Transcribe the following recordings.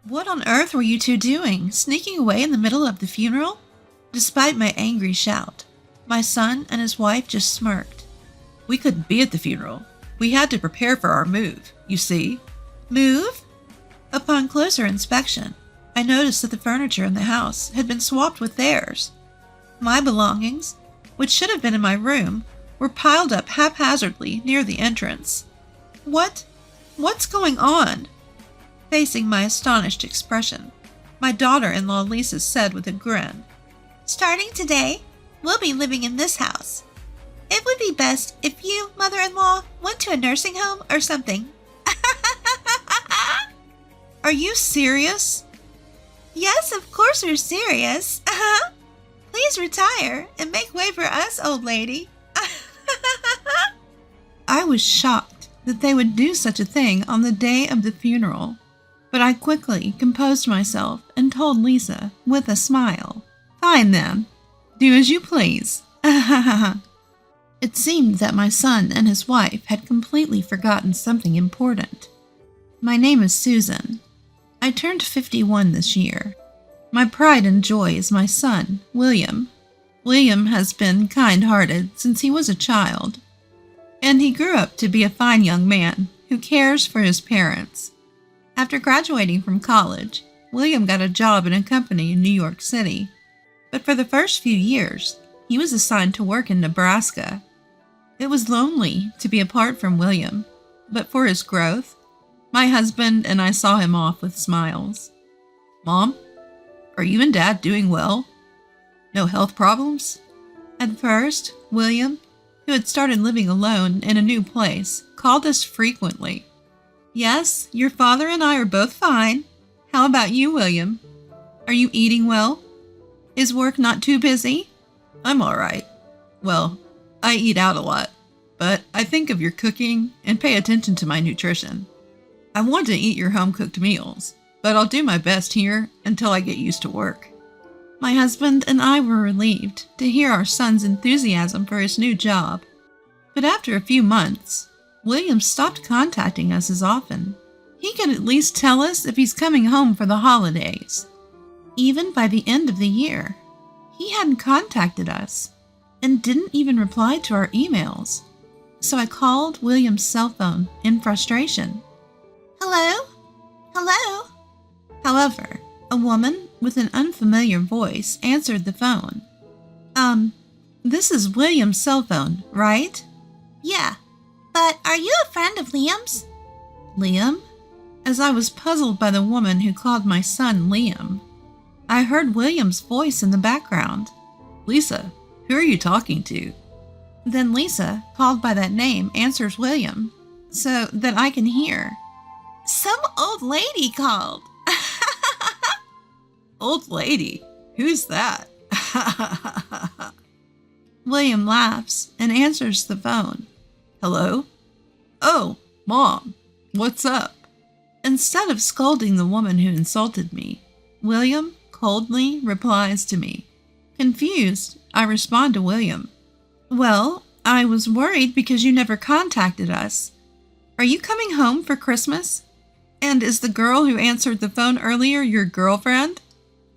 What on earth were you two doing, sneaking away in the middle of the funeral? Despite my angry shout, my son and his wife just smirked. We couldn't be at the funeral. We had to prepare for our move, you see. Move? Upon closer inspection, I noticed that the furniture in the house had been swapped with theirs. My belongings, which should have been in my room, were piled up haphazardly near the entrance. What's going on? Facing my astonished expression, my daughter-in-law Lisa said with a grin, "Starting today, we'll be living in this house. It would be best if you, mother-in-law, went to a nursing home or something." Are you serious? Yes, of course we're serious. Please retire and make way for us, old lady. I was shocked that they would do such a thing on the day of the funeral, but I quickly composed myself and told Lisa with a smile, "Fine then, do as you please." It seemed that my son and his wife had completely forgotten something important. My name is Susan. I turned 51 this year. My pride and joy is my son, William. William has been kind-hearted since he was a child, and he grew up to be a fine young man who cares for his parents. After graduating from college, William got a job in a company in New York City, but for the first few years, he was assigned to work in Nebraska. It was lonely to be apart from William, but for his growth, my husband and I saw him off with smiles. Mom, are you and Dad doing well? No health problems? At first, William, who had started living alone in a new place, called us frequently. "Yes, your father and I are both fine. How about you, William? Are you eating well? Is work not too busy?" I'm all right. Well, I eat out a lot, but I think of your cooking and pay attention to my nutrition. I want to eat your home-cooked meals, but I'll do my best here until I get used to work. My husband and I were relieved to hear our son's enthusiasm for his new job. But after a few months, William stopped contacting us as often. He could at least tell us if he's coming home for the holidays. Even by the end of the year, he hadn't contacted us and didn't even reply to our emails. So I called William's cell phone in frustration. "Hello? Hello?" However, a woman with an unfamiliar voice answered the phone. This is William's cell phone, right?" "Yeah, but are you a friend of Liam's?" "Liam?" As I was puzzled by the woman who called my son Liam, I heard William's voice in the background. "Lisa, who are you talking to?" Then Lisa, called by that name, answers William, so that I can hear. "Some old lady called." Old lady? Who's that? William laughs and answers the phone. "Hello? Oh, Mom, what's up?" Instead of scolding the woman who insulted me, William coldly replies to me. Confused, I respond to William. "Well, I was worried because you never contacted us. Are you coming home for Christmas? And is the girl who answered the phone earlier your girlfriend?"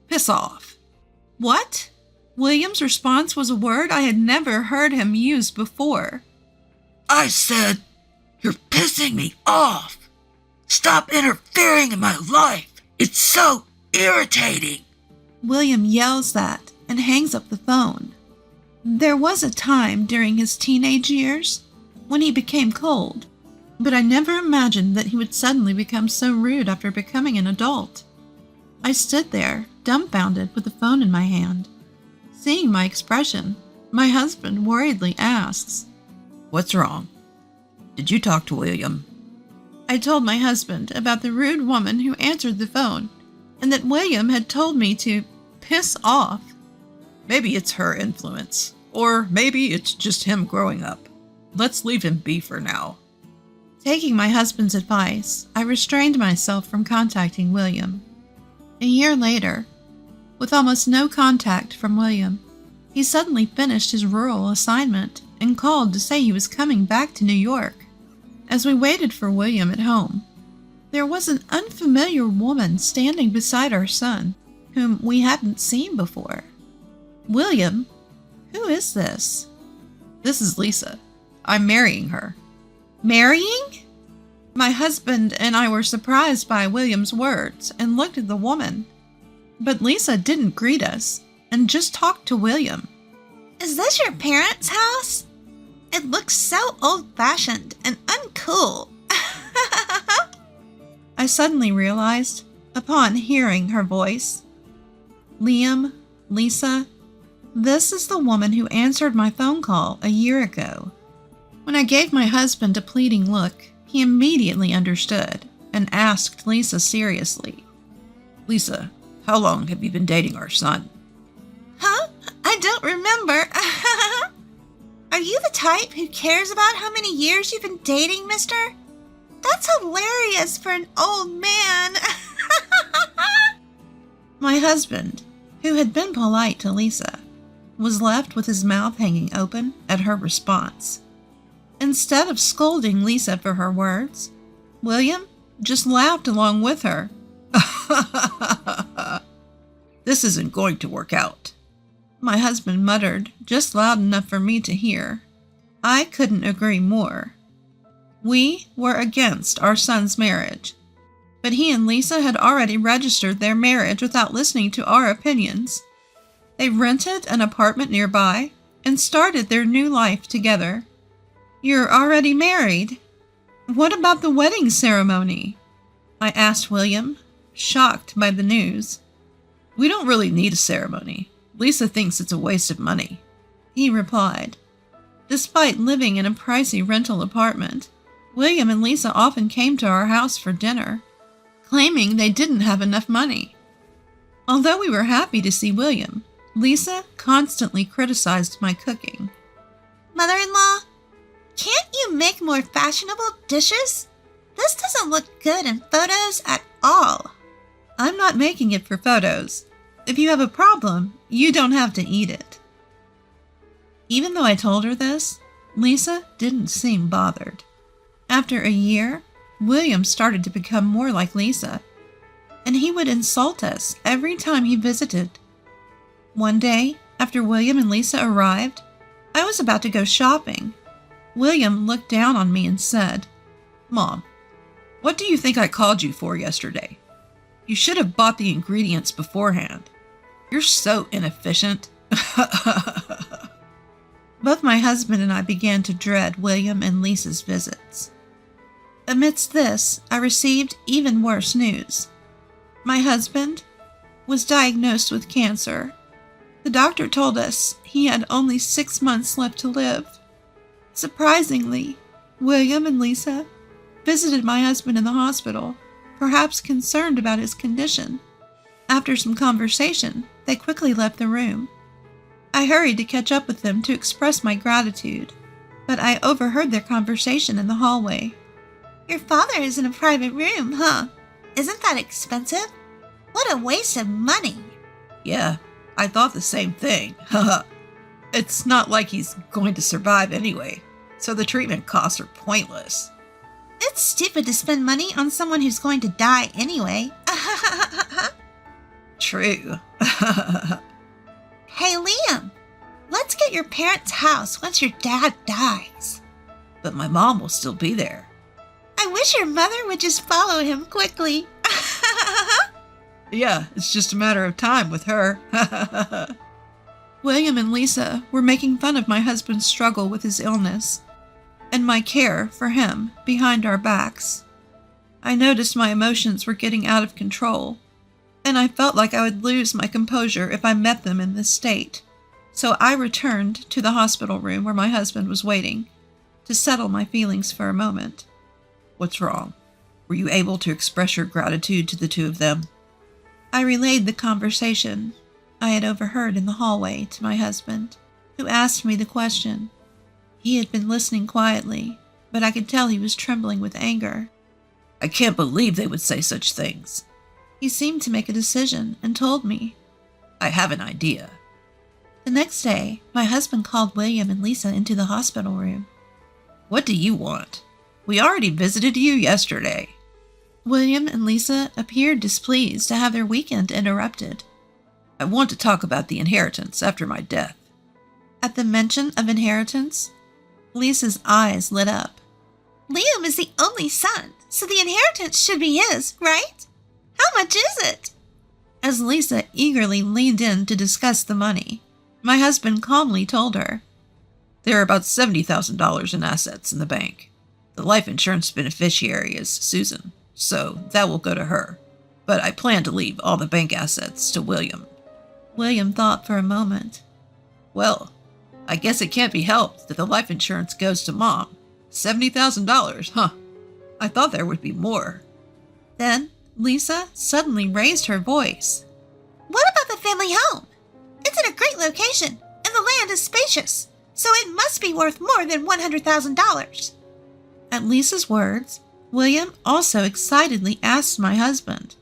"Piss off." What? William's response was a word I had never heard him use before. "I said, you're pissing me off. Stop interfering in my life. It's so irritating." William yells that and hangs up the phone. There was a time during his teenage years when he became cold, but I never imagined that he would suddenly become so rude after becoming an adult. I stood there, dumbfounded with the phone in my hand. Seeing my expression, my husband worriedly asks, "What's wrong? Did you talk to William?" I told my husband about the rude woman who answered the phone, and that William had told me to piss off. "Maybe it's her influence, or maybe it's just him growing up. Let's leave him be for now." Taking my husband's advice, I restrained myself from contacting William. A year later, with almost no contact from William, he suddenly finished his rural assignment and called to say he was coming back to New York. As we waited for William at home, there was an unfamiliar woman standing beside our son, whom we hadn't seen before. William, who is this? This is Lisa. I'm marrying her. Marrying? My husband and I were surprised by William's words and looked at the woman. But Lisa didn't greet us and just talked to William. Is this your parents' house? It looks so old-fashioned and uncool. I suddenly realized, upon hearing her voice, Liam, Lisa, this is the woman who answered my phone call a year ago. When I gave my husband a pleading look, he immediately understood and asked Lisa seriously, Lisa, how long have you been dating our son? Huh? I don't remember. Are you the type who cares about how many years you've been dating, mister? That's hilarious for an old man. My husband, who had been polite to Lisa, was left with his mouth hanging open at her response. Instead of scolding Lisa for her words, William just laughed along with her. This isn't going to work out. My husband muttered, just loud enough for me to hear. I couldn't agree more. We were against our son's marriage, but he and Lisa had already registered their marriage without listening to our opinions. They rented an apartment nearby and started their new life together. You're already married? What about the wedding ceremony? I asked William, shocked by the news. We don't really need a ceremony. Lisa thinks it's a waste of money, he replied. Despite living in a pricey rental apartment, William and Lisa often came to our house for dinner, claiming they didn't have enough money. Although we were happy to see William, Lisa constantly criticized my cooking. Mother-in-law, can't you make more fashionable dishes? This doesn't look good in photos at all. I'm not making it for photos. If you have a problem, you don't have to eat it. Even though I told her this, Lisa didn't seem bothered. After a year, William started to become more like Lisa, and he would insult us every time he visited. One day, after William and Lisa arrived, I was about to go shopping. William looked down on me and said, Mom, what do you think I called you for yesterday? You should have bought the ingredients beforehand. You're so inefficient. Both my husband and I began to dread William and Lisa's visits. Amidst this, I received even worse news. My husband was diagnosed with cancer. The doctor told us he had only 6 months left to live. Surprisingly, William and Lisa visited my husband in the hospital, perhaps concerned about his condition. After some conversation, they quickly left the room. I hurried to catch up with them to express my gratitude, but I overheard their conversation in the hallway. Your father is in a private room, huh? Isn't that expensive? What a waste of money. Yeah, I thought the same thing. It's not like he's going to survive anyway, so the treatment costs are pointless. It's stupid to spend money on someone who's going to die anyway. True. Hey, Liam, let's get your parents' house once your dad dies. But my mom will still be there. I wish your mother would just follow him quickly. Yeah, it's just a matter of time with her. William and Lisa were making fun of my husband's struggle with his illness and my care for him behind our backs. I noticed my emotions were getting out of control, and I felt like I would lose my composure if I met them in this state. So I returned to the hospital room where my husband was waiting to settle my feelings for a moment. What's wrong? Were you able to express your gratitude to the two of them? I relayed the conversation I had overheard in the hallway to my husband, who asked me the question. He had been listening quietly, but I could tell he was trembling with anger. I can't believe they would say such things. He seemed to make a decision and told me. I have an idea. The next day, my husband called William and Lisa into the hospital room. What do you want? We already visited you yesterday. William and Lisa appeared displeased to have their weekend interrupted. I want to talk about the inheritance after my death. At the mention of inheritance, Lisa's eyes lit up. Liam is the only son, so the inheritance should be his, right? How much is it? As Lisa eagerly leaned in to discuss the money, my husband calmly told her, There are about $70,000 in assets in the bank. The life insurance beneficiary is Susan, so that will go to her. But I plan to leave all the bank assets to William. William thought for a moment. Well, I guess it can't be helped that the life insurance goes to Mom. $70,000, huh? I thought there would be more. Then Lisa suddenly raised her voice. What about the family home? It's in a great location, and the land is spacious, so it must be worth more than $100,000. At Lisa's words, William also excitedly asked my husband.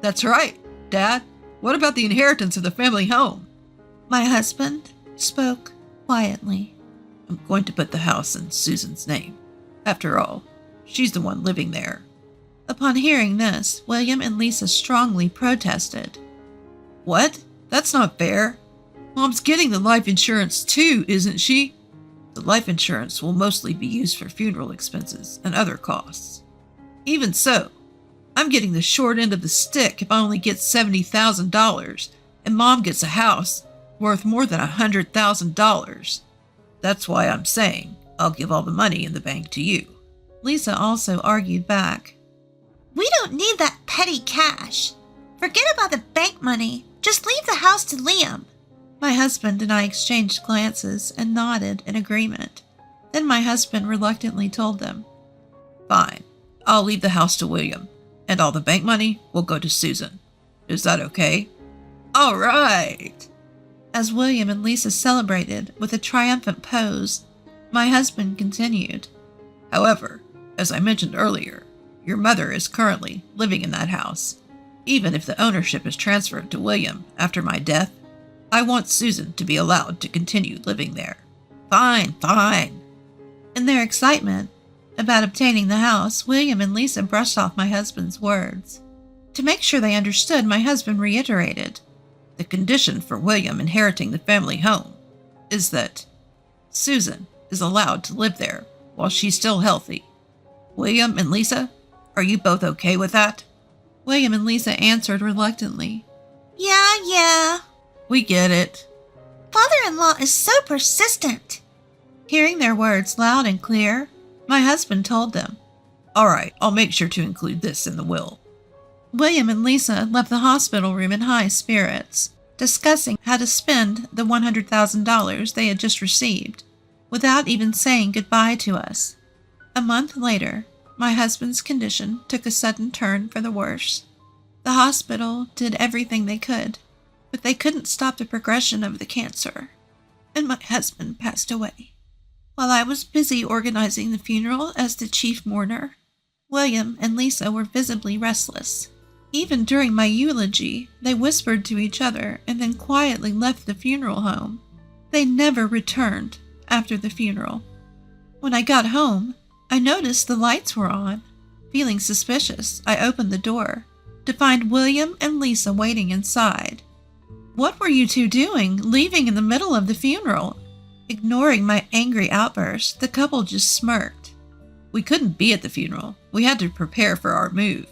That's right, Dad. What about the inheritance of the family home? My husband spoke quietly. I'm going to put the house in Susan's name. After all, she's the one living there. Upon hearing this, William and Lisa strongly protested. What? That's not fair. Mom's getting the life insurance too, isn't she? The life insurance will mostly be used for funeral expenses and other costs. Even so, I'm getting the short end of the stick if I only get $70,000 and Mom gets a house worth more than $100,000. That's why I'm saying I'll give all the money in the bank to you. Lisa also argued back. We don't need that petty cash. Forget about the bank money. Just leave the house to Liam. My husband and I exchanged glances and nodded in agreement. Then my husband reluctantly told them, Fine, I'll leave the house to William, and all the bank money will go to Susan. Is that okay? All right! As William and Lisa celebrated with a triumphant pose, my husband continued. However, as I mentioned earlier, your mother is currently living in that house. Even if the ownership is transferred to William after my death, I want Susan to be allowed to continue living there. Fine. In their excitement about obtaining the house, William and Lisa brushed off my husband's words. To make sure they understood, my husband reiterated, The condition for William inheriting the family home is that Susan is allowed to live there while she's still healthy. William and Lisa, are you both okay with that? William and Lisa answered reluctantly. Yeah. We get it. Father-in-law is so persistent. Hearing their words loud and clear, my husband told them, All right, I'll make sure to include this in the will. William and Lisa left the hospital room in high spirits, discussing how to spend the $100,000 they had just received, without even saying goodbye to us. A month later, my husband's condition took a sudden turn for the worse. The hospital did everything they could, but they couldn't stop the progression of the cancer, and my husband passed away. While I was busy organizing the funeral as the chief mourner, William and Lisa were visibly restless. Even during my eulogy, they whispered to each other and then quietly left the funeral home. They never returned after the funeral. When I got home, I noticed the lights were on. Feeling suspicious, I opened the door to find William and Lisa waiting inside. What were you two doing, leaving in the middle of the funeral? Ignoring my angry outburst, the couple just smirked. We couldn't be at the funeral. We had to prepare for our move.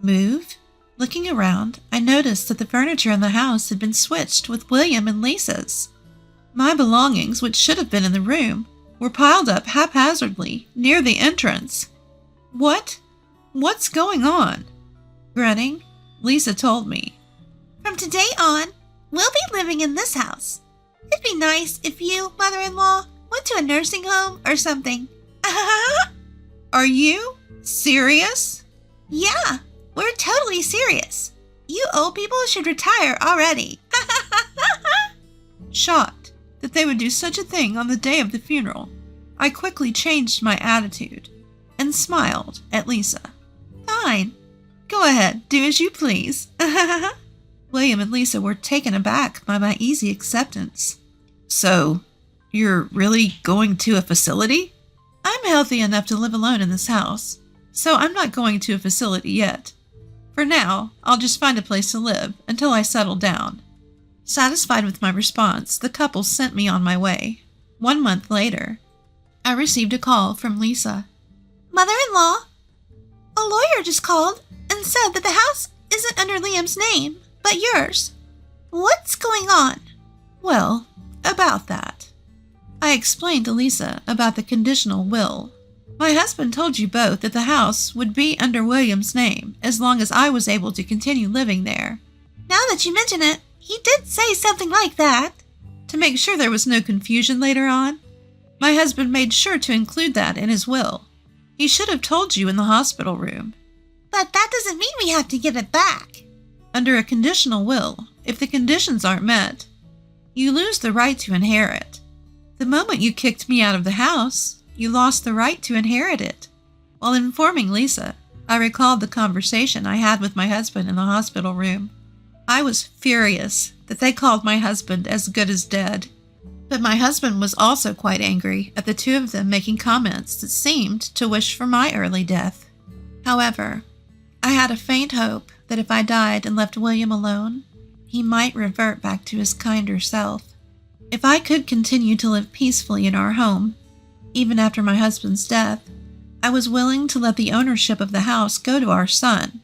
Move? Looking around, I noticed that the furniture in the house had been switched with William and Lisa's. My belongings, which should have been in the room, were piled up haphazardly near the entrance. What's going on? Grinning, Lisa told me. From today on, we'll be living in this house. It'd be nice if you, mother-in-law, went to a nursing home or something. Are you serious? Yeah, we're totally serious. You old people should retire already. Shocked that they would do such a thing on the day of the funeral, I quickly changed my attitude and smiled at Lisa. Fine. Go ahead, do as you please. William and Lisa were taken aback by my easy acceptance. So, you're really going to a facility? I'm healthy enough to live alone in this house. so I'm not going to a facility yet. For now, I'll just find a place to live until I settle down." Satisfied with my response, the couple sent me on my way. 1 month later, I received a call from Lisa. "Mother-in-law, a lawyer just called and said that the house isn't under Liam's name, but yours. What's going on?" Well, about that. I explained to Lisa about the conditional will. My husband told you both that the house would be under William's name as long as I was able to continue living there. Now that you mention it, he did say something like that. To make sure there was no confusion later on, my husband made sure to include that in his will. He should have told you in the hospital room. But that doesn't mean we have to give it back. Under a conditional will, if the conditions aren't met, you lose the right to inherit. The moment you kicked me out of the house, you lost the right to inherit it. While informing Lisa, I recalled the conversation I had with my husband in the hospital room. I was furious that they called my husband as good as dead. But my husband was also quite angry at the two of them making comments that seemed to wish for my early death. However, I had a faint hope that if I died and left William alone, he might revert back to his kinder self. If I could continue to live peacefully in our home, even after my husband's death, I was willing to let the ownership of the house go to our son,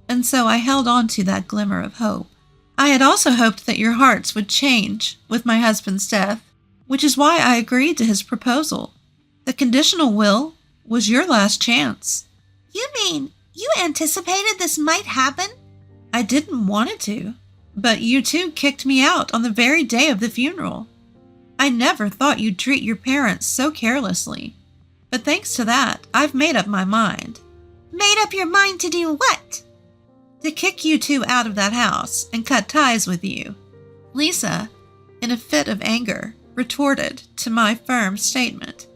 and so I held on to that glimmer of hope. I had also hoped that your hearts would change with my husband's death, which is why I agreed to his proposal. The conditional will was your last chance. You mean you anticipated this might happen? I didn't want it to, but you two kicked me out on the very day of the funeral. I never thought you'd treat your parents so carelessly, but thanks to that, I've made up my mind. Made up your mind to do what? To kick you two out of that house and cut ties with you. Lisa, in a fit of anger, retorted to my firm statement.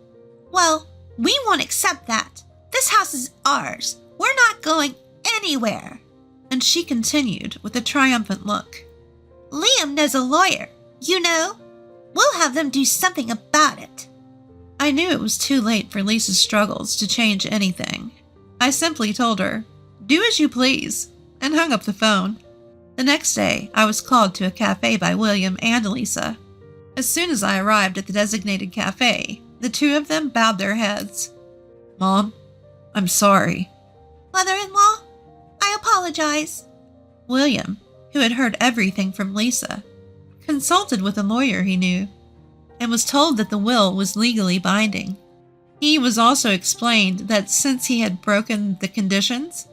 "Well, we won't accept that. This house is ours. We're not going anywhere." And she continued with a triumphant look. "Liam knows a lawyer, you know. We'll have them do something about it." I knew it was too late for Lisa's struggles to change anything. I simply told her, "Do as you please," and hung up the phone. The next day, I was called to a cafe by William and Lisa. As soon as I arrived at the designated cafe, the two of them bowed their heads. "Mom, I'm sorry." "Mother-in-law, I apologize." William, who had heard everything from Lisa, consulted with a lawyer he knew, and was told that the will was legally binding. He was also explained that since he had broken the conditions,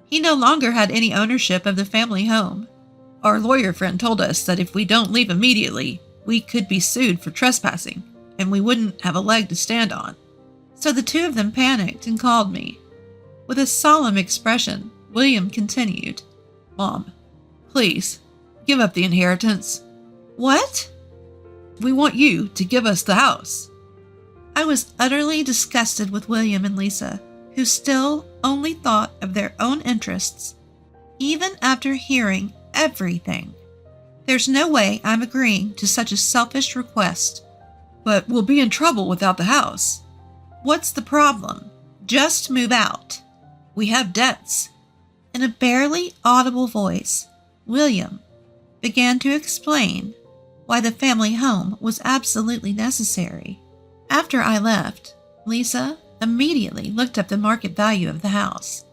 he no longer had any ownership of the family home. Our lawyer friend told us that if we don't leave immediately, we could be sued for trespassing, and we wouldn't have a leg to stand on. So the two of them panicked and called me. With a solemn expression, William continued, "Mom, please, give up the inheritance." "What?" "We want you to give us the house." I was utterly disgusted with William and Lisa, who still only thought of their own interests, even after hearing everything. There's no way I'm agreeing to such a selfish request. "But we'll be in trouble without the house." "What's the problem? Just move out. We have debts." In a barely audible voice, William began to explain why the family home was absolutely necessary. After I left, Lisa immediately looked up the market value of the house.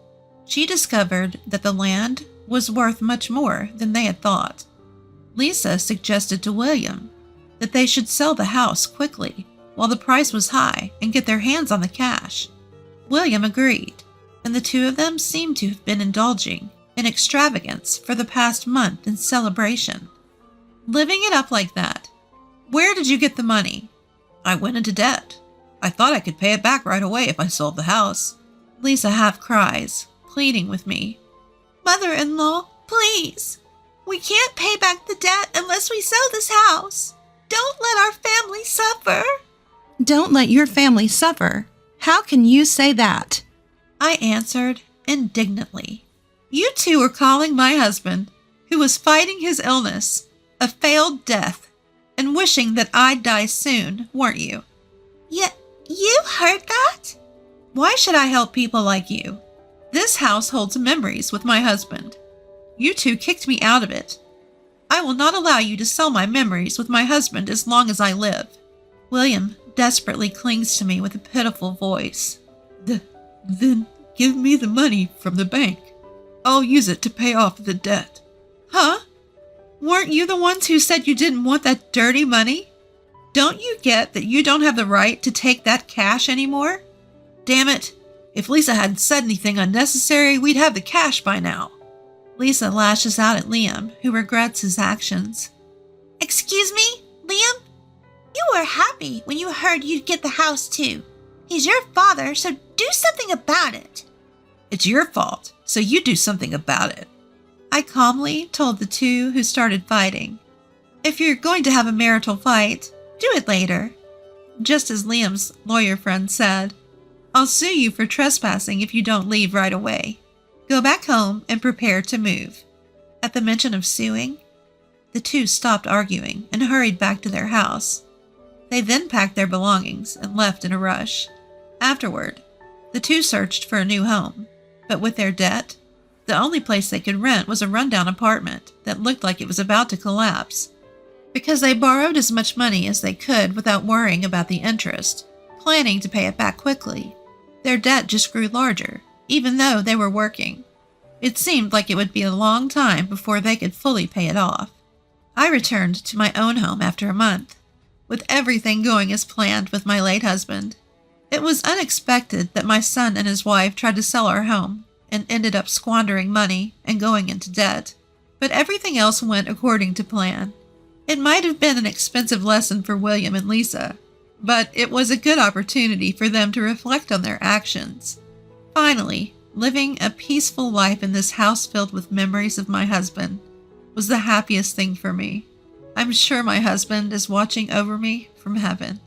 She discovered that the land was worth much more than they had thought. Lisa suggested to William that they should sell the house quickly while the price was high and get their hands on the cash. William agreed, and the two of them seemed to have been indulging in extravagance for the past month in celebration. Living it up like that. "Where did you get the money?" "I went into debt. I thought I could pay it back right away if I sold the house." Lisa half cries, pleading with me. "Mother-in-law, please. We can't pay back the debt unless we sell this house. Don't let our family suffer." "Don't let your family suffer? How can you say that?" I answered indignantly. "You two are calling my husband, who was fighting his illness, a failed death, and wishing that I'd die soon, weren't you?" You heard that?" "Why should I help people like you? This house holds memories with my husband. You two kicked me out of it. I will not allow you to sell my memories with my husband as long as I live. William desperately clings to me with a pitiful voice. Then give me the money from the bank. I'll use it to pay off the debt. Huh? Weren't you the ones who said you didn't want that dirty money? Don't you get that you don't have the right to take that cash anymore? Damn it! If Lisa hadn't said anything unnecessary, we'd have the cash by now. Lisa lashes out at Liam, who regrets his actions. Excuse me, Liam? You were happy when you heard you'd get the house too. He's your father, so do something about it. It's your fault, so you do something about it. I calmly told the two who started fighting. If you're going to have a marital fight, do it later. Just as Liam's lawyer friend said, I'll sue you for trespassing if you don't leave right away. Go back home and prepare to move. At the mention of suing, the two stopped arguing and hurried back to their house. They then packed their belongings and left in a rush. Afterward, the two searched for a new home, but with their debt, the only place they could rent was a rundown apartment that looked like it was about to collapse. Because they borrowed as much money as they could without worrying about the interest, planning to pay it back quickly, their debt just grew larger, even though they were working. It seemed like it would be a long time before they could fully pay it off. I returned to my own home after a month, with everything going as planned with my late husband. It was unexpected that my son and his wife tried to sell our home and ended up squandering money and going into debt, but everything else went according to plan. It might have been an expensive lesson for William and Lisa, but it was a good opportunity for them to reflect on their actions. Finally, living a peaceful life in this house filled with memories of my husband was the happiest thing for me. I'm sure my husband is watching over me from heaven.